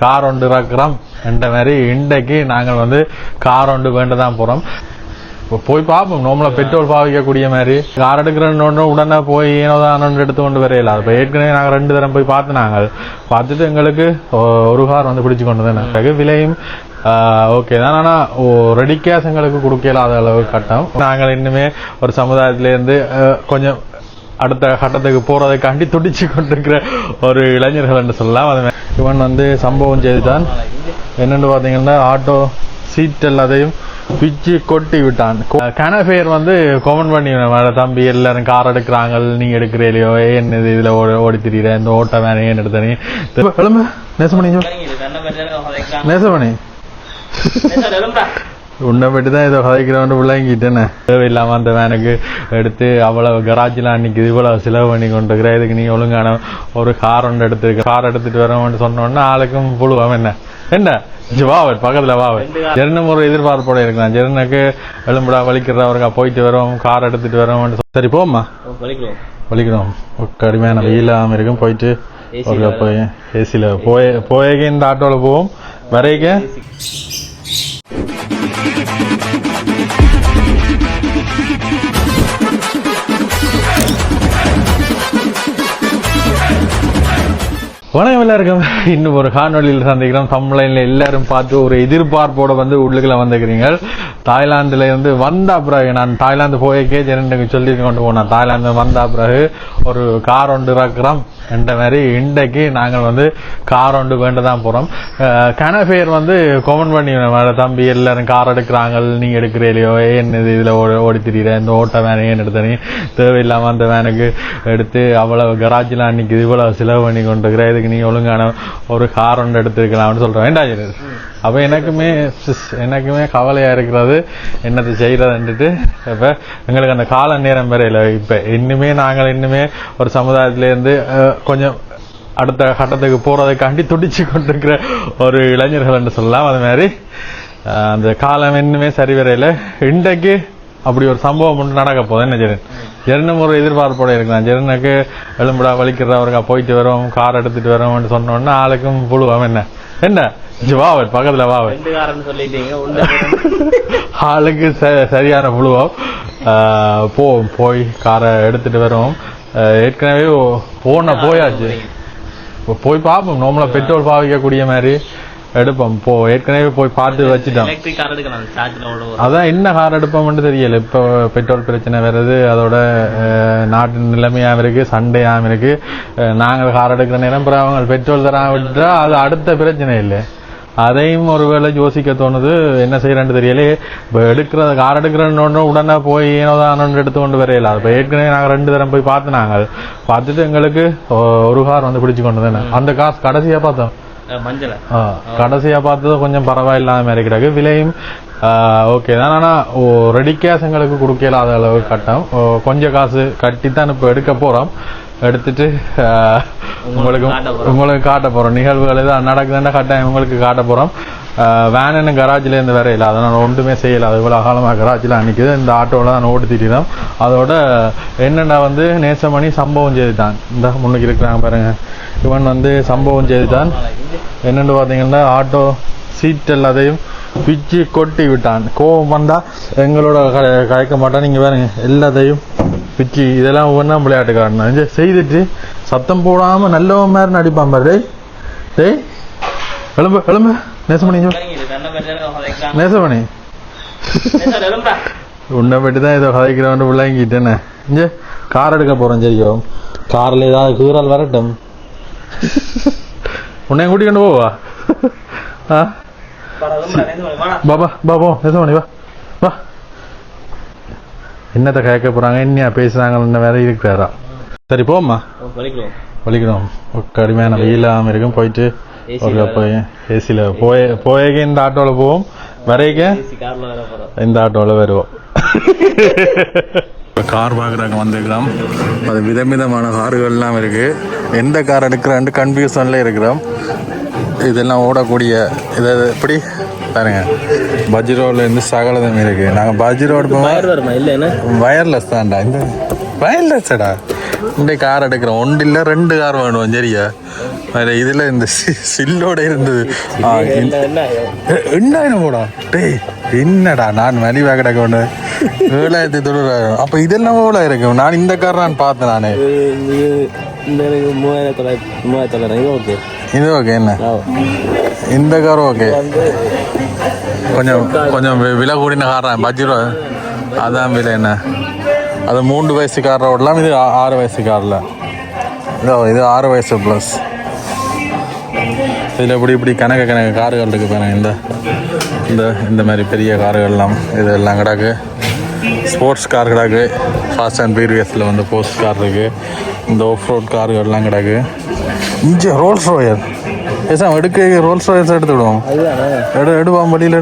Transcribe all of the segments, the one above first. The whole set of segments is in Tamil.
கார் ஒன்று இறக்குறோம் என்ற மாதிரி இன்றைக்கு நாங்கள் வந்து கார் ஒன்று வேண்டதான் போகிறோம். போய் பார்ப்போம். நார்மலா பெட்ரோல் பாவிக்கக்கூடிய மாதிரி கார் எடுக்கிறோன்னு உடனே போய் ஏனோதான் எடுத்து கொண்டு வரையில. இப்போ ஏற்கனவே நாங்கள் 2 தரம் போய் பார்த்துட்டு எங்களுக்கு ஒரு கார் வந்து பிடிச்சு கொண்டு தான் விலையும் ஓகே தான். ஆனால் ரெடி கேஷ் எங்களுக்கு கொடுக்கலாத அளவு கட்டம். நாங்கள் இன்னுமே ஒரு சமுதாயத்திலேருந்து கொஞ்சம் அடுத்த கட்டத்துக்கு போறதைக்காண்டி துடிச்சு கொண்டிருக்கிற ஒரு இளைஞர்கள் என்று சொல்லலாம். அது இவன் வந்து சம்பவம் செய்துதான் என்னென்னு பார்த்தீங்கன்னா ஆட்டோ சீட் எல்லாத்தையும் பிச்சு கொட்டி விட்டான். கனஃபேர் வந்து கமெண்ட் பண்ணி தம்பி எல்லாரும் கார் எடுக்கிறாங்க நீ எடுக்கிறீலையோ என்ன இதுல ஓடி திரியிற இந்த ஓட்ட வேணே ஏன் எடுத்தனே நேசமணி உன்னை பற்றிதான் ஏதோ கதைக்கிறவன் விளங்கிட்டேன்னு தேவையில்லாம அந்த வேனுக்கு எடுத்து அவ்வளவு கராஜில் அன்னைக்கு இவ்வளவு செலவு பண்ணி கொண்டிருக்கிற இதுக்கு நீ ஒழுங்கான ஒரு கார் ஒன்று எடுத்துட்டு வரவன்னு சொன்னோன்னா ஆளுக்கும் புழுவாம என்ன வாவன் பக்கத்துல வாவன் ஜெர்னும் ஒரு எதிர்பார்ப்போட இருக்கலாம். ஜெர்னுக்கு எலும்புடா வலிக்கிறவருக்கா போயிட்டு வரோம் கார் எடுத்துட்டு வரோம். சரி போமா வலிக்கிறோம் கடுமையான வெயிலாம இருக்கும். போயிட்டு போய் ஏசியில போய் இந்த ஆட்டோல போவோம் வரைக்க வணக்கம் எல்லாருக்கும். இன்னும் ஒரு காணொலியில் சந்திக்கிறோம். தமிழ்ல எல்லாரும் பார்த்து ஒரு எதிர்பார்ப்போட வந்து உள்ளுக்குள்ள வந்துக்கிறீங்க. தாய்லாந்துல இருந்து வந்தா பிறகு நான் தாய்லாந்து போயக்கே ஜெனண்டுக்கு சொல்லி கொண்டு போனேன். தாய்லாந்து வந்தா பிறகு ஒரு கார் ஒன்று இறக்குறோம் என்ற மாதிரி இன்றைக்கு நாங்கள் வந்து கார் ஒன்று வேண்டதான் போறோம். கனஃபேர் வந்து கமெண்ட் பண்ணி தம்பி எல்லாரும் கார் எடுக்கிறாங்க நீ எடுக்கிறீலையோ என்ன இதுல ஓடி திரியிற இந்த ஓட்ட வேணே ஏன் எடுத்தனே தேவையில்லாம அந்த வேனுக்கு எடுத்து அவ்வளவு கராஜில் அன்னைக்கு இவ்வளவு செலவு பண்ணி கொண்டிருக்கிற இதுக்கு நீ ஒழுங்கான ஒரு கார் ஒன்று எடுத்துருக்கலாம்னு சொல்றேன். வேண்டாம் அப்ப எனக்குமே கவலையா இருக்கிறது என்னத்தை செய்யறதுன்ட்டு. இப்ப எங்களுக்கு அந்த கால நேரம் வரையில இப்ப நாங்கள் இன்னுமே ஒரு சமுதாயத்திலேருந்து கொஞ்சம் அடுத்த கட்டத்துக்கு போறதைக்காண்டி துடிச்சு கொண்டிருக்கிற ஒரு இளைஞர்கள் என்று சொல்லலாம். அது மாதிரி அந்த காலம் இன்னுமே சரி வரையில இன்றைக்கு அப்படி ஒரு சம்பவம் ஒன்று நடக்க போகுது. என்ன ஜெர்னும் ஒரு எதிர்பார்ப்போட இருக்கலாம். ஜெர்னுக்கு எலும்புடா வலிக்கிறவருக்கா போயிட்டு வரோம் கார் எடுத்துட்டு வரோம்னு சொன்னோன்னா ஆளுக்கும் புழுவாம என்ன வாவன் பக்கத்துல வாவன் ஆளுக்கு சரியான புழுவோம். போய் காரை எடுத்துட்டு வரோம். ஏற்கனவே போயாச்சு. போய் பார்ப்போம். நார்மலா பெட்ரோல் பாவிக்கக்கூடிய மாதிரி எடுப்போம். ஏற்கனவே போய் பார்த்து வச்சுட்டோம். அதான் என்ன கார் எடுப்போம்னு தெரியல. இப்ப பெட்ரோல் பிரச்சனை வருது. அதோட நாட்டு நிலைமையாம இருக்கு சண்டையாம இருக்கு. நாங்கள் கார் எடுக்கிற நேரம் அவங்க பெட்ரோல் தரா விட்டா அது அடுத்த பிரச்சனை இல்லை. அதையும் ஒருவேளை யோசிக்க தோணுது. என்ன செய்யறேன்னு தெரியல. இப்ப கார் எடுக்கிறோன்னு உடனே போய் ஏனோதான் எடுத்து கொண்டு வரையில. இப்ப ஏற்கனவே நாங்கள் 2 தரம் போய் பார்த்துட்டு எங்களுக்கு ஒரு கார் வந்து பிடிச்சு கொண்டு தானே அந்த காசு கடைசியா பார்த்தோம். கடைசியா பார்த்தது கொஞ்சம் பரவாயில்லாத மாதிரி கிடக்கு. விலையும் ஓகே தான். ஆனா ரெடி கேஷ் எங்களுக்கு கொடுக்கலாத அளவு கட்டம். கொஞ்சம் காசு கட்டித்தான் இப்ப எடுக்க போறோம். எடுத்துட்டு உங்களுக்கு காட்ட போறோம். நிகழ்வுகள் ஏதாவது நடக்குதுன்னா கட்டாயம் உங்களுக்கு காட்ட போறோம். வேனு கராஜில இருந்து வேற இல்லை. அதனால ஒன்றுமே செய்யல. அது இவ்வளவு காலமா கராஜில அன்னைக்குது. இந்த ஆட்டோல தான் ஓட்டித்திட்டோம். அதோட என்னென்ன வந்து நேசமணி சம்பவம் செய்துதான் இந்த முன்னுக்கு இருக்கிறாங்க பாருங்க. இவன் வந்து சம்பவம் செய்துதான் என்னென்னு பாத்தீங்கன்னா ஆட்டோ சீட் எல்லாத்தையும் பிச்சு கொட்டி விட்டான். கோபம் வந்தா எங்களோட கலைக்க மாட்டான். நீங்க பாருங்க எல்லாத்தையும் பிச்சு இதெல்லாம் ஒவ்வொன்றா விளையாட்டுக்காரன் செய்துட்டு சத்தம் போடாம நல்லவன் மாதிரி நடிப்பான் பாரு. டேய் எழும்பு நேசமணி உன்னை பற்றிதான் ஏதோ கதைக்கிறவன் விளங்கிட்டேன்னு. கார் எடுக்க போறோம். சரியோ கார்ல ஏதாவது கீறல் வரட்டும். உன்னையும் கூட்டிக்கொண்டு போவா பாபா நேசமணி வா. என்னத்த கேட்க போறாங்க என்ன பேசுறாங்க வேற இருக்கிறாரா. சரி போமா வலிக்கிறோம் கடுமையான வெயிலாம இருக்கும். போயிட்டு போய் ஏசியில போய் இந்த ஆட்டோல போவோம் வரைக்க இந்த ஆட்டோல வருவோம். கார் பார்க்குறாங்க வந்துக்கிறோம். அது விதவிதமான கார்கள்லாம் இருக்கு. எந்த கார் எடுக்கிறான்னு கன்ஃபியூஷன்ல இருக்கிறோம். இதெல்லாம் ஓடக்கூடிய இதை எப்படி பாருங்க. பஜ்ரோட்ல இருந்து சகலதம் இருக்கு. நாங்க பஜ்ரோடு வயர்லெஸ் தான்டா. இந்த வயர்லெஸ்டா இந்த கார் எடுக்கிறோம். ஒன்று இல்லை 2 கார் வேணும். சரியா? இதில் இந்த சில்லோட இருந்தது 8,000 போடா. டேய் என்னடா நான் மலிவா கிடக்க ஒன்று 7,900. அப்போ இதெல்லாம் எவ்வளோ இருக்கும்? நான் இந்த கார் நான் பார்த்தேன். நான் 3,900 ஓகே. இது ஓகே. என்ன இந்த கார் ஓகே. கொஞ்சம் விலை கூடின கார் தான். பட்ஜெட் அதான் விலை. என்ன அது 3 வயசு காரில் ஓடலாம். இது 6 வயசு காரில். இது 6 வயசு ப்ளஸ். இதில் இப்படி கணக்கு கார்கள் இருக்குது பாருங்க. இந்த மாதிரி பெரிய கார்கள்லாம் இதெல்லாம் கிடக்கு. ஸ்போர்ட்ஸ் கார் கிடக்கு. ஃபாஸ்ட் அண்ட் ஃபியூரியஸில் வந்து ஸ்போர்ட்ஸ் கார் இருக்குது. இந்த ஆஃப் ரோட் கார்கள்லாம் கிடக்கு. இங்கே ரோல்ஸ் ராயல் ஏசாம் எடுக்க ரோல்ஸ் ராயல்ஸ் எடுத்து விடுவோம். எடுவான் வழியில்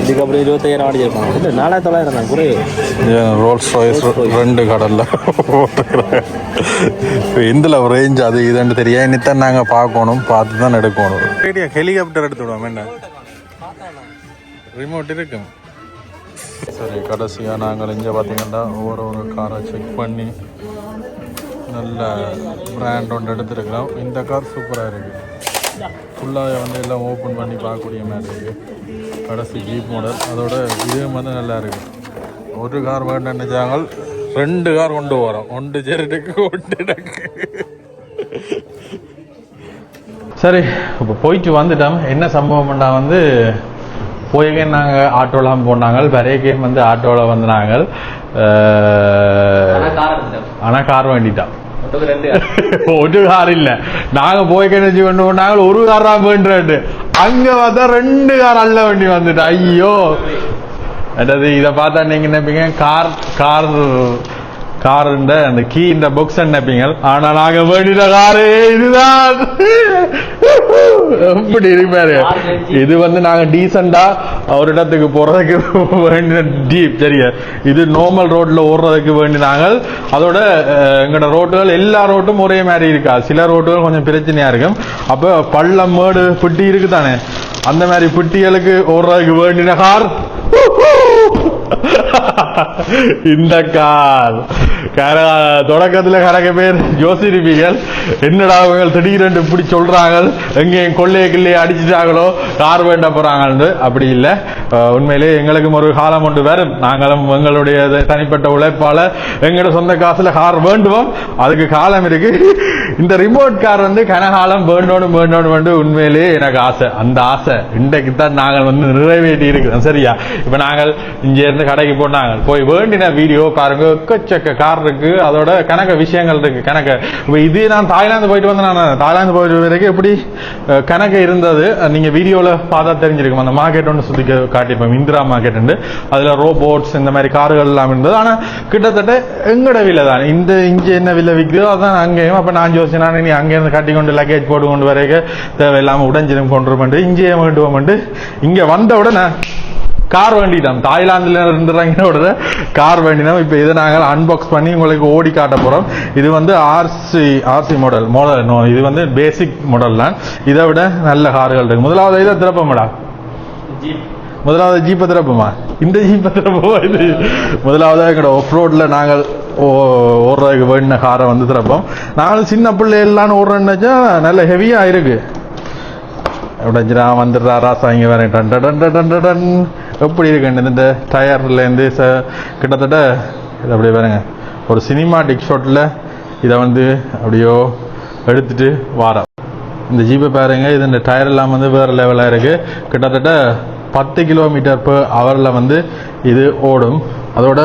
இதுக்கப்புறம் 25,000 அடிச்சிருப்பாங்க. இல்லை 4,900 தான் குறைவு. ரோல்ஸ் ராய்ஸ் 2 கடலில் எந்தில் ரேஞ்ச் அது இதுன்னு தெரியாது. இன்னித்தான் நாங்கள் பார்க்கணும். பார்த்து தான் எடுக்கணும். ஹெலிகாப்டர் எடுத்து விடுவோம். என்ன ரிமோட் இருக்கும். சரி, கடைசியாக நாங்கள் இங்கே பார்த்தீங்கன்னா ஒவ்வொரு காரை செக் பண்ணி நல்ல பிராண்ட் ஒன்று எடுத்துருக்கிறோம். இந்த கார் சூப்பராக இருக்குது. ஃபுல்லாக வந்து எல்லாம் ஓப்பன் பண்ணி பார்க்கக்கூடிய மாதிரி இருக்குது. கடைசி ஜீப் மாடல். அதோட இதுவும் வந்து நல்லா இருக்குது. ஒரு கார் வேண்டாம் நினைச்சாங்க, 2 கார் கொண்டு வரோம். 1 ஜெரட்டுக்கு 1 எனக்கு. சரி, இப்போ போயிட்டு வந்துட்டோம். என்ன சம்பவம்னா வந்து போய்கே நாங்கள் ஆட்டோலாம் போனாங்க. வரைக்கே வந்து ஆட்டோவில் வந்து நாங்கள் ஆனால் கார் வேண்டிட்டோம். ஒரு கார் இல்ல, நாங்க போய் கிணச்சி கொண்டு போனாங்க. ஒரு கார் தான் வேண்டு. அங்க பார்த்தா 2 கார் அல்ல வண்டி வந்துட்டு. ஐயோ, அதாவது இதை பார்த்தா நீங்க நினைப்பீங்க கார் அந்த கீ இந்த புக்ஸ் நினைப்பீங்க. ஆனா நாங்க வேண்டின காரு இதுதான். எப்படி இருப்பாரு. இது வந்து நாங்க டீசெண்டா ஒரு இடத்துக்கு போறதுக்கு வேண்டின ஜீப். சரியா? இது நார்மல் ரோட்ல ஓடுறதுக்கு வேண்டினாங்க. அதோட எங்களோட ரோட்டுகள் எல்லா ரோட்டும் ஒரே மாதிரி இருக்கா. சில ரோட்டுகள் கொஞ்சம் பிரச்சனையா இருக்கும். அப்ப பள்ளம் மேடு பிட்டி இருக்குதானே, அந்த மாதிரி பிட்டிகளுக்கு ஓடுறதுக்கு வேண்டின கார் இந்த கார். தொடக்கத்துல கணக்க பேர் யோசிப்பீர்கள், என்னடா திடீரென்று இப்படி சொல்றாங்க, எங்கேயும் கொள்ளைய கிள்ளைய அடிச்சுட்டாங்களோ கார் வேண்ட போறாங்க. அப்படி இல்லை. உண்மையிலே எங்களுக்கும் ஒரு காலம் ஒன்று வரும். நாங்களும் எங்களுடைய தனிப்பட்ட உழைப்பால எங்களோட சொந்த காசுல கார் வேண்டுவோம். அதுக்கு காலம் இருக்கு. இந்த ரிமோட் கார் வந்து கனகாலம் வேண்டோணும் உண்மையிலே எனக்கு ஆசை. அந்த ஆசை இன்றைக்கு தான் நாங்கள் வந்து நிறைவேற்றி இருக்கிறோம். சரியா? இப்ப நாங்கள் இங்க இருந்து கடைக்கு போனாங்க, போய் வேண்டின வீடியோ பாருங்க. எக்கச்சக்க கார் இருக்கு. அதோட கணக்க விஷயங்கள் இருக்கு. கணக்க இப்ப இது நான் தாய்லாந்து போயிட்டு வந்து, நான் தாய்லாந்து போயிட்டு வரைக்கும் எப்படி கணக்கு இருந்தது நீங்க வீடியோல பார்த்தா தெரிஞ்சிருக்கும். அந்த மார்க்கெட் ஒன்று சுத்தி காட்டிப்போம், இந்திரா மார்க்கெட். அதுல ரோபோட்ஸ் இந்த மாதிரி கார்கள் எல்லாம் இருந்தது. ஆனா கிட்டத்தட்ட எங்கட விலை தான். இங்க என்ன விலை விற்குதோ அதான் அங்கேயும். அப்ப நான் யோசிச்சேன், நீ அங்கே இருந்து கட்டி கொண்டு லக்கேஜ் போட்டு கொண்டு வரைக்கும் தேவையில்லாம உடஞ்சிடும் கொண்டு இங்கே வேண்டுவோம். இங்க வந்த உடனே கார் வேண்டிட்டோம். தாய்லாந்துல இருந்து கார் வேண்டினோம். இப்ப இதை நாங்கள் அன்பாக்ஸ் பண்ணி உங்களுக்கு ஓடி காட்ட போறோம். இது வந்து ஆர்சி மாடல். இது வந்து பேசிக் மாடல் தான். இதை விட நல்ல கார்கள் இருக்கு. முதலாவது இதை திறப்போம்டா. முதலாவது ஜீப்பை திறப்போமா? இந்த ஜீப்பை திறப்போமா? இது முதலாவது எங்களோட ஆஃப் ரோட்ல நாங்கள் ஓடுறதுக்கு வேண்டின காரை வந்து திறப்போம். நாங்களும் சின்ன பிள்ளை எல்லாம் ஓடுறோம்னுச்சா நல்ல ஹெவியா இருக்கு. உடஞ்சிரா வந்துடுறா ராசா இங்க வேற டன் எப்படி இருக்கு. இந்த டயர்ல இருந்து கிட்டத்தட்ட இது அப்படியே பாருங்க, ஒரு சினிமாட்டிக் ஷாட்ல இதை வந்து அப்படியோ எடுத்துட்டு வாரம். இந்த ஜீப்பை பாருங்க, இது இந்த டயர் எல்லாம் வந்து வேற லெவலா இருக்கு. கிட்டத்தட்ட 10 km/h வந்து இது ஓடும். அதோட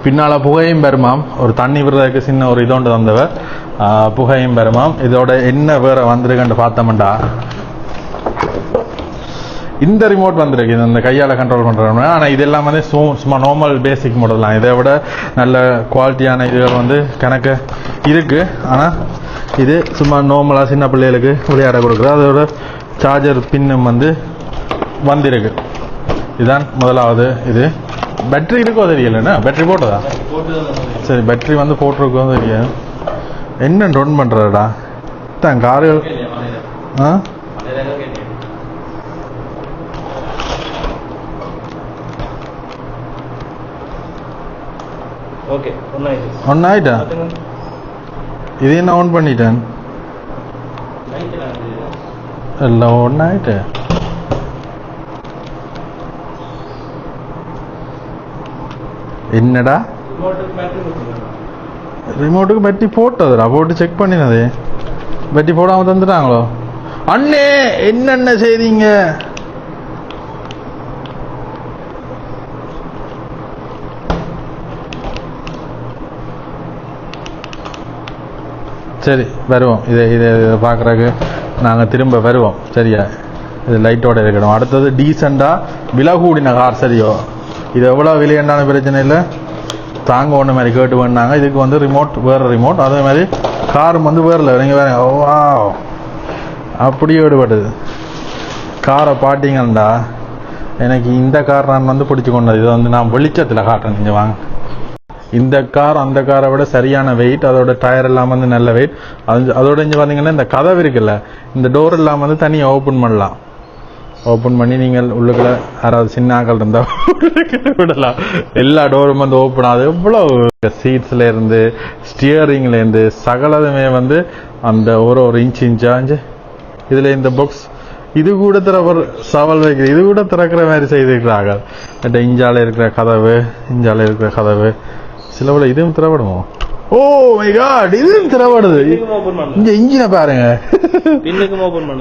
பின்னால புகையும் பெருமாம். ஒரு தண்ணி விடுறதுக்கு சின்ன ஒரு இதோண்டு வந்தவ புகையும் பெருமாம். இதோட என்ன வேற வந்திருக்குன்னு பார்த்தோம்டா, இந்த ரிமோட் வந்திருக்கு. இந்த கையால கண்ட்ரோல் பண்றோம். ஆனா இதெல்லாம் வந்து சும்மா நார்மல் பேசிக் மாடல் தான். இதை விட நல்ல குவாலிட்டியான இதுகள் வந்து கணக்கு இருக்கு. ஆனா இது சும்மா நார்மலா சின்ன பிள்ளைகளுக்கு விளையாட கொடுக்குறது. அதோட சார்ஜர் பின்னும் வந்து வந்திருக்கு. இதுதான் முதலாவது. இது பேட்டரி இருக்கோ தெரியலண்ணா. பேட்டரி போட்டதா? சரி, பேட்டரி வந்து போட்டிருக்கோ தெரியும். என்ன ரன் பண்றடா தான் கார்கள். ஓகே ஒன்னாயிட்டு ஒன்னாயிட்டா இது என்ன ஆன் பண்ணிட்டேன் எல்லாம் ஒன்னாயிட்டு என்னடா ரிமோட்டுக்கு பேட்டரி போட்டதுடா போட்டு செக் பண்ணினது பேட்டரி போடாம தந்துட்டாங்களோ அண்ணே என்னென்ன செய்றீங்க சரி வருவோம் இதை இதை பார்க்குறதுக்கு நாங்கள் திரும்ப வருவோம் சரியா இது லைட்டோட இருக்கணும் அடுத்தது டீசெண்டாக விலை கூடின கார் சரியோ இது எவ்வளோ விலையண்டான பிரச்சனை இல்லை தாங்க ஒன்று மாதிரி கேட்டு வேணாங்க இதுக்கு வந்து ரிமோட் வேறு ரிமோட் அதே மாதிரி காரும் வந்து வேறில்லை நீங்கள் வேறு வா அப்படியே விடுபடுது காரை பாட்டிங்கண்டா எனக்கு இந்த கார் நான் வந்து பிடிச்சி கொண்டது இது வந்து நான் வெளிச்சத்தில் காட்டுறேன் நீங்கள் வாங்க இந்த கார் அந்த காரை விட சரியான வெயிட் அதோட டயர் எல்லாம் வந்து நல்ல வெயிட் அதோட இங்கே பார்த்தீங்கன்னா இந்த கதவு இருக்குல்ல இந்த டோர் எல்லாம் வந்து தனியாக ஓப்பன் பண்ணலாம் ஓப்பன் பண்ணி நீங்கள் உள்ளுக்குள்ள யாராவது சின்ன ஆக்கள் இருந்தால் விடலாம் எல்லா டோரும் வந்து ஓப்பன் ஆகுது எவ்வளோ சீட்ஸ்ல இருந்து ஸ்டியரிங்ல இருந்து சகலதுமே வந்து அந்த ஒரு இன்ச்சு இதுல இந்த பாக்ஸ் இது கூட சவால் வைக்கிற இது கூட திறக்கிற மாதிரி செய்திருக்கிறார்கள் இஞ்சால இருக்கிற கதவு இஞ்சால இருக்கிற கதவு சிலவுல இதுவும் திறப்படுமோ ஓ மை காட் இதுவும் திறப்படுது இங்க இன்ஜினை பாருங்க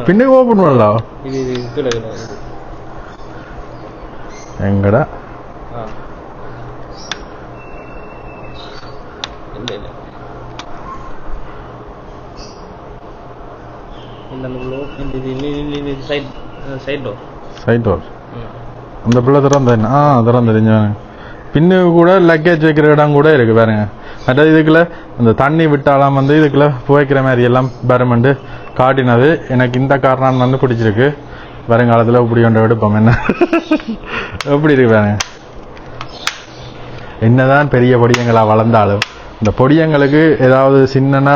பின்னுக்கு ஓபன் பண்ணலாம் எங்கடா சைட் டோர் அந்த பிள்ளை திறந்தேன் திறந்துருங்க பின்னு கூட லக்கேஜ் வைக்கிற இடம் கூட இருக்கு பாருங்க மற்ற இதுக்குள்ள அந்த தண்ணி விட்டாலாம் வந்து இதுக்குள்ள புகைக்கிற மாதிரி எல்லாம் பெருமண்டு காட்டினது எனக்கு இந்த காரணம் வந்து பிடிச்சிருக்கு வருங்காலத்தில் இப்படி ஒன்றை எடுப்போம் என்ன எப்படி இருக்கு பாருங்க என்னதான் பெரிய பொடியங்களா வளர்ந்தாலும் இந்த பொடியங்களுக்கு ஏதாவது சின்னனா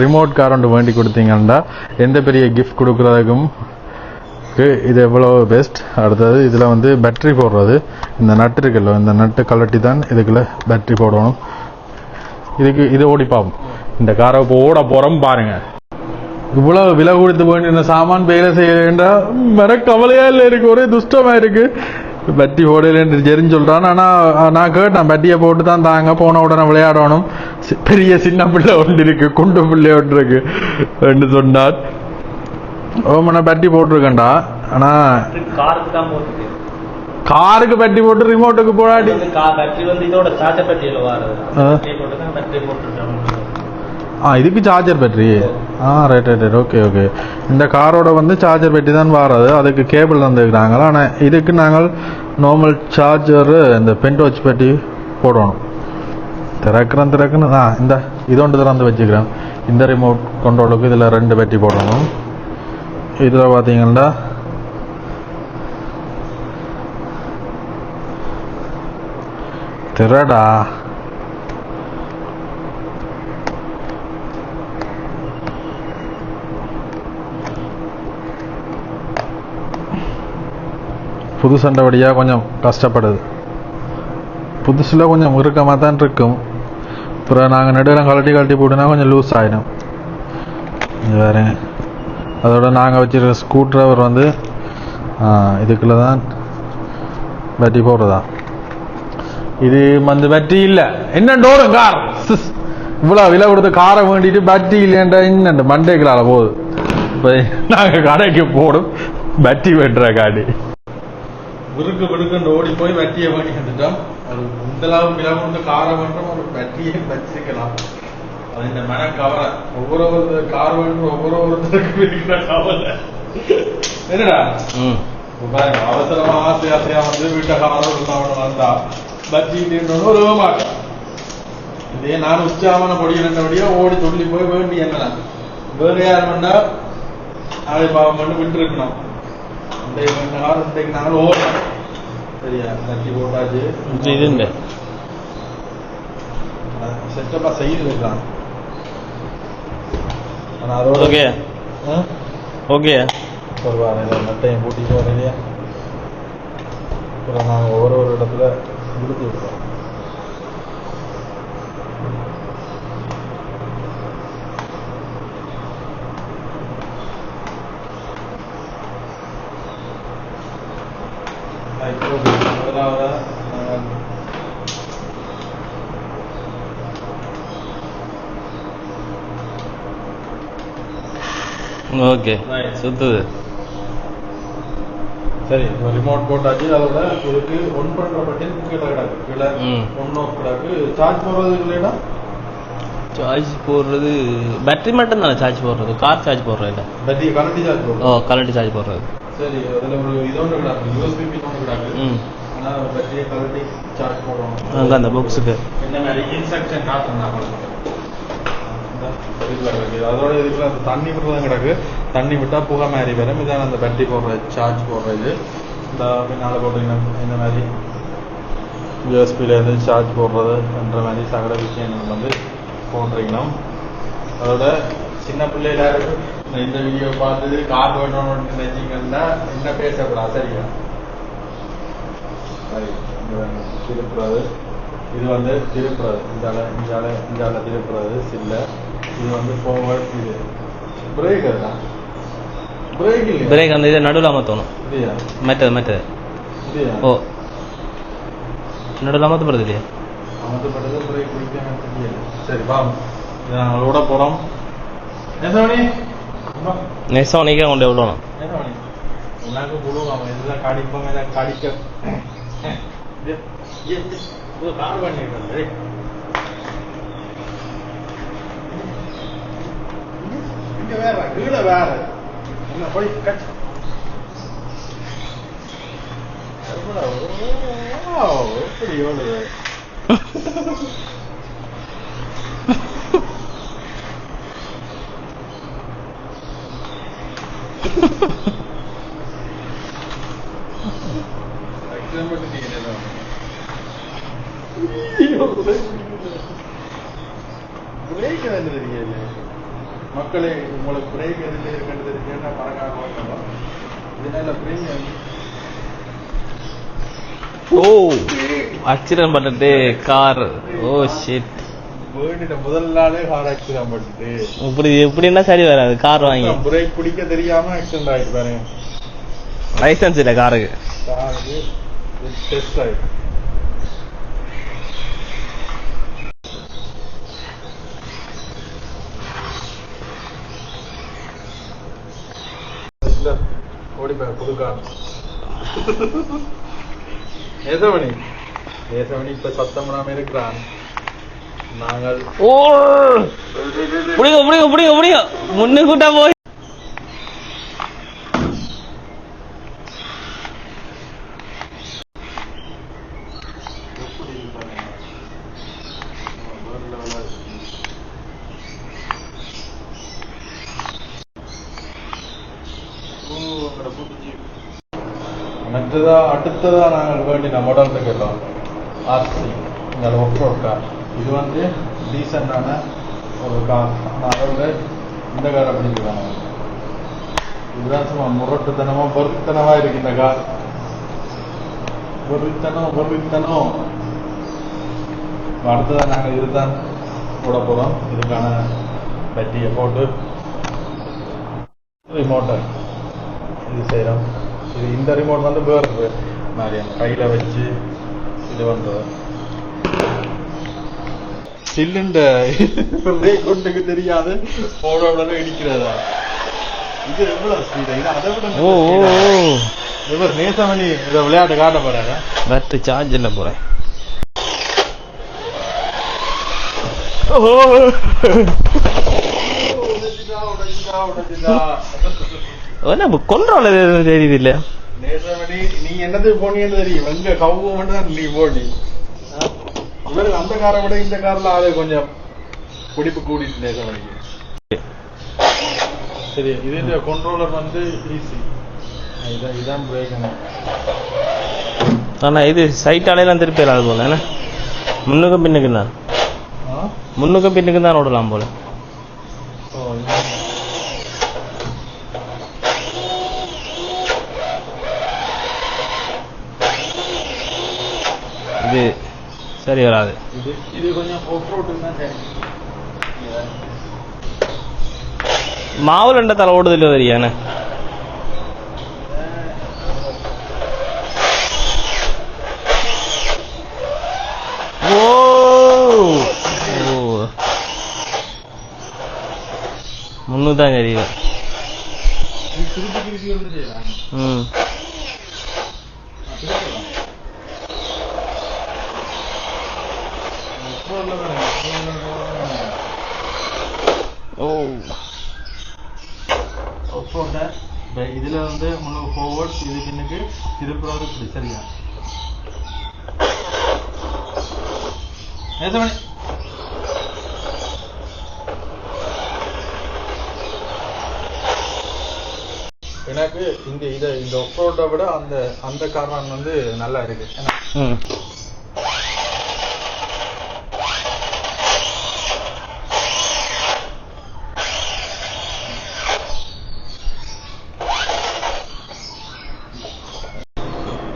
ரிமோட் கார் ஒன்று வேண்டி கொடுத்தீங்கன்னா எந்த பெரிய கிஃப்ட் கொடுக்குறதுக்கும் இது எவ்வளோ பெஸ்ட் அடுத்தது இதில் வந்து பேட்டரி போடுறது இந்த நட்டு இருக்குல்ல இந்த நட்டு கலட்டி தான் இதுக்குள்ள பேட்டரி போடணும் இதுக்கு இது ஓடி பார்ப்போம் இந்த காரை இப்போ ஓட போகிறோம் பாருங்க இவ்வளோ விலை கொடுத்து வேண்டிய சாமான் வேலை செய்ய வேண்டாம் வர கவலையா இல்லை இருக்கு ஒரே துஷ்டமாக இருக்கு பேட்டரி போடலன்னு தெரிஞ்சு சொல்கிறான் ஆனால் நான் கேட்டேன் பேட்டரியை போட்டு தான் தாங்க போன உடனே விளையாடணும் பெரிய சின்ன பிள்ளை ஒன்று இருக்கு குண்டு பிள்ளை ஒன்று இருக்கு என்று சொன்னார் ஓமனா பேட்டரி போட்டிருக்கேன்டா ஆனா காருக்கு பேட்டரி போட்டு ரிமோட்டுக்கு போடாடி இதுக்கு charger battery right right okay okay இந்த காரோட வந்து சார்ஜர் பேட்டரி தான் வராது அதுக்கு கேபிள் தந்துருக்குறாங்களா ஆனால் இதுக்கு நாங்கள் நார்மல் சார்ஜர் இந்த பென்டோச் பேட்டரி போடணும் திறக்கிறேன் இந்த இதொன்று திறந்து வச்சுக்கிறேன் இந்த ரிமோட் கண்ட்ரோலுக்கு இதில் 2 பேட்டரி போடணும் இதில் பார்த்தீங்கன்னா திரடா புது சண்டைபடியாக கொஞ்சம் கஷ்டப்படுது புதுசில் கொஞ்சம் இறுக்கமாக தான் இருக்கும் அப்புறம் நாங்கள் நடுவில் கழட்டி போட்டுனா கொஞ்சம் லூஸ் ஆகிடும் வேறு அதோட நாங்கள் வச்சுருக்க ஸ்க்ரூ ட்ரைவர் வந்து இதுக்குள்ள தான் பேட்டரி போடுறதா இது வந்து பேட்டரி இல்லை என்ன டோரும் கார் இவ்வளோ விலை கொடுத்த காரை வேண்டிட்டு பேட்டரி இல்லைன்ற இன்னும் மண்டேக்களால் போகுது இப்போ நாங்கள் கடைக்கு போடும் பேட்டரி வெட்டுற காடி விடுக்குன்னு ஓடி போய் பேட்டரியை வேண்டி வந்துட்டோம் அது முந்தலாவும் விலை கொடுத்த காரை வேண்டும் ஒரு பேட்டரியை வச்சிருக்கலாம் அது இந்த மன கவலை ஒவ்வொரு கார் வேணும் ஒவ்வொருத்தருக்கு இருக்கிற கவலை என்னடா பாருங்க அவசரமா ஆசையா வந்து வீட்டை காரம் வந்தா பட்ஜெட் ஒரு மாட்டேன் இதே நான் உச்சாமன பொடியா ஓடி சொல்லி போய் வேண்டி என்ன வேற யார் வேண்டா அதை பாவம் பண்ணி விட்டு இருக்கணும் இன்றைக்கு நாங்கள் ஓடுறோம் சரியா கட்டி போட்டாச்சு இது செட்டப்பா செய்து வைக்கலாம் ஓகே ஓகே நட்டையும் கூட்டிட்டு வரலையா அப்புறம் நாங்கள் ஒரு இடத்துல விடுத்து விடுறோம் முதலாவது ஓகே சுத்துது. சரி ரிமோட் போட்டாச்சு. அதோட இதுக்கு ஒன் பண்ற பட்டன் கீழே கிடக்கு, கீழே ஒன் ஆஃப் கிடக்கு. சார்ஜ் போடுறது இல்லைன்னா சார்ஜ் போடுறது பேட்டரி மட்டும் தானே சார்ஜ் போடுறது, கார் சார்ஜ் போடுறது இல்லை, பேட்டரி கரண்ட் சார்ஜ் போடுறது. ஓ கரண்ட் சார்ஜ் போடுறது. சரி அதில் ஒரு இது ஒன்று கிடக்கு, யூஎஸ்பி பின் ஒன்று கிடக்கு. ஆனால் பேட்டரியை கரண்டி சார்ஜ் போடுறோம். அங்கே அந்த பாக்ஸுக்கு என்ன மாதிரி இன்ஸ்ட்ரக்ஷன் காட்டுறேன். அதோட இதுக்குள்ள அந்த தண்ணி விட்டுறதும் கிடக்கு. தண்ணி விட்டா புகை மாதிரி வரும். இதான் அந்த பேட்டரி போடுற சார்ஜ் போடுறது. இந்த பின்னால் போட்டீங்கன்னா இந்த மாதிரி யூஎஸ்பியிலேருந்து சார்ஜ் போடுறது என்ற மாதிரி சகல விஷயங்கள் வந்து போட்டிருக்கணும். அதோட சின்ன பிள்ளையில இந்த வீடியோ பார்த்துட்டு கார் வேணும்னு நினைச்சிங்கன்னா என்ன பேசக்கூடாது. சரியா? சரி திருப்புறது. இது வந்து திருப்புறது, இந்தால திருப்புறது சில்ல. இது வந்து ஃபார்வர்ட். இது பிரேக் தான். பிரேக் இல்லை, பிரேக் அந்த இதை நடுவில் அமர்த்தணும். இல்லையா? மெட்டது இல்லையா? ஓ நடுவில் அமர்த்தப்படுது இல்லையா? அமர்த்தப்பட்டது பிரேக் பிடிக்காம தெரியல. சரி வா, இதை நாங்கள் விட போகிறோம். நெக்ஸ்ட் நீக்கே கொண்டு விடணும். உனக்கு கொடுங்க இதெல்லாம் காடிப்போம், எல்லாம் காடிக்க கார் பண்ணிடுறேன். இங்க வேற கீழே வேற என்ன போய் கட் எப்படி ஓடுது. பிரேக் என்ன தெரியல மக்களே, உங்களுக்கு பிரேக் எதுல இருக்குன்னு தெரியுன்னா மறக்காம ஓட்டணும். இதனால பிரேக் ஓ ஆக்சிடென்ட் பண்ணிட்டு கார். ஓ ஷிட், முதல் நாளே கார் ஆக்சிடென்ட் பண்ணிட்டு இப்படின்னா சரி வராது. கார் வாங்கி பிரேக் பிடிக்க தெரியாம ஆக்சிடென்ட் ஆயிட்டு பாருங்க. லைசன்ஸ் இல்லை காருக்கு. காருக்கு டெஸ்ட் ஆயிட்டு ஓடிப்பா புதுக்கார். நேசமணி இப்ப சத்தம் இருக்கிறான். நாங்கள் ஓ புடிங்க முன்னு கூட்டா போய் அடுத்ததா நாங்கள் வேண்டிய மாடல் கேட்டோம். ஆர்சி இந்த ஒஃப்ரோட் கார். இது வந்து டீசெண்டான ஒரு கார். அதோட இந்த கார் அப்படி சொல்லுவாங்க. இதுதான் சும்மா முரட்டுத்தனமா பொருத்தனமா இருக்கு இந்த கார். பொருத்தனம். அடுத்ததான் நாங்கள் இதுதான் போட போறோம். இதுக்கான பேட்டரியை போட்டு ரிமோட்டை இது செய்யறோம். இது இந்த ரிமோட் வந்து வேறு மாதிரி கையில வச்சு இது பண்றது. சிலிண்டர் கொண்டுக்கு தெரியாது போட உடனே இடிக்கிறதா. இது எவ்வளவு ஸ்பீடு, இது அதை விட நேசமணி இதை விளையாட்டு காட்ட போறாரு. பேட்டரி சார்ஜ் இல்லை போறேன். கொண்டாட தெரியுது இல்லையா? நேசமணி நீ என்னது போனீன்னு தெரியும். எங்க கவுவம் நீ போனி. இவருக்கு அந்த காரை விட இந்த கார்ல ஆளு கொஞ்சம் பிடிப்பு கூடிட்டு நேசமணிக்கு. சரி இது கண்ட்ரோலர் வந்து ஈஸி. இதான் பிரேக். ஆனா இது சைட்டாலையெல்லாம் திருப்பி இல்லாது போல. என்ன முன்னுக்கும் பின்னுக்கும் தான் ஓடலாம் போல. இது சரி வராது. இது கொஞ்சம் தான் சரி. மாவுலண்ட தலை ஓடுதல் வரியான உங்களுக்கு தான் தெரியும். ம் ஓ இதுல வந்து உங்களுக்கு ஃபார்வர்ட் இது பின்னுக்கு திருப்புறது இப்படி சரியா எனக்கு இந்த ஒஃப்ரோட்டை விட அந்த காரணம் வந்து நல்லா இருக்கு. ம்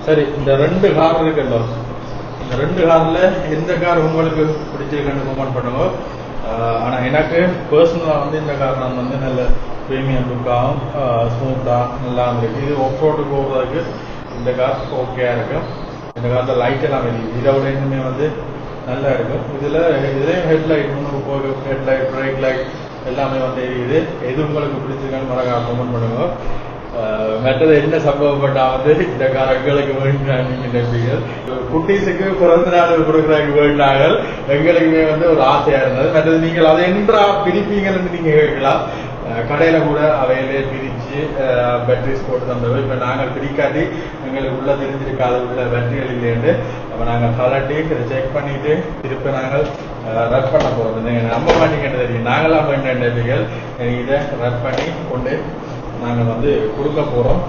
சரி, இந்த 2 கார் இருக்குல்ல, இந்த 2 கார்ல எந்த கார் உங்களுக்கு பிடிச்சிருக்குன்னு கமெண்ட் பண்ணுங்க. ஆனா எனக்கு பர்சனலா வந்து இந்த கார் நான் வந்து நல்ல ப்ரீமியம் லுக்காகவும் ஸ்மூத்தா நல்லா இருக்கு. இது ஆஃப் ரோடு போகிறதுக்கு இந்த கார் ஓகேயா இருக்கும். இந்த காரில் லைட் எல்லாம் வெளியே இதோட இன்னுமே வந்து நல்லா இருக்கும். இதுலேயும் ஹெட்லைட் முன்னுக்கு போக ஹெட்லைட் பிரேக் லைட் எல்லாமே வந்து எரியுது. எது உங்களுக்கு பிடிச்சிருக்கான்னு மறக்காம கமெண்ட் பண்ணுங்க. மற்றது என்ன சம்பவப்பட்டா வந்து இந்த காரங்களுக்கு வேண்டாங்க குட்டீஸுக்கு பிறந்த நாள் கொடுக்குறாங்க வேண்டாங்க. எங்களுக்குமே வந்து ஒரு ஆசையா இருந்தது. மற்றது நீங்கள் அதை என்றா பிரிப்பீங்கன்னு நீங்க கேட்கலாம். கடையில கூட அவையிலே பிரிச்சு பேட்டரிஸ் போட்டு தந்தது. இப்ப நாங்கள் பிரிக்காட்டி எங்களுக்கு உள்ள தெரிஞ்சிருக்காது உள்ள பேட்டரிகள் இல்லைன்னு அப்ப நாங்கள் கலட்டி செக் பண்ணிட்டு திருப்பி நாங்கள் ரன் பண்ண போறோம். நீங்க நம்ப மாட்டீங்கன்னு தெரியும். நாங்களாம் வேண்டிய இதை ரன் பண்ணி கொண்டு நாங்கள் வந்து கொடுக்க போறோம்.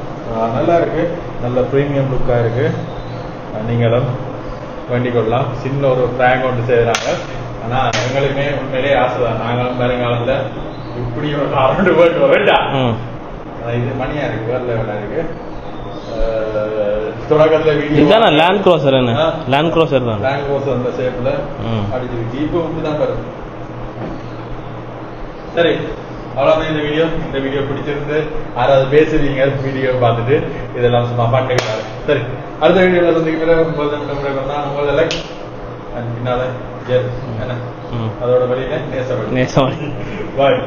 நல்லா இருக்கு, நல்ல ப்ரீமியம் லுக்கா இருக்கு. நீங்களும் வேண்டிக் கொள்ளலாம். சின்ன ஒரு பிராங்க் ஒன்று செய்யறாங்க. ஆனா எங்களுக்குமே உண்மையிலே ஆசைதான். நாங்களும் வருங்காலத்துல இப்படி ஒரு கரண்ட் போட்டு வேண்டாம். இது மணியா இருக்கு, வேற இருக்கு. தொடக்கத்துல வீடியோ லேண்ட் க்ரோசர் என்ன லேண்ட் க்ரோசர் தான். லேண்ட் க்ரோசர் அந்த ஷேப்ல அடிச்சு ஜீப்பு இப்படிதான் வரும். சரி, அவ்வளவுதான் இந்த வீடியோ பிடிச்சிருந்து யாராவது பேசுவீங்க வீடியோ பார்த்துட்டு இதெல்லாம் சும்மா பண்ணிக்கிறாரு. சரி, அடுத்த வீடியோல சந்திக்கிறேன். உங்களோட லைக் பின்னால என்ன அதோட வழியில நேசம் பாய்.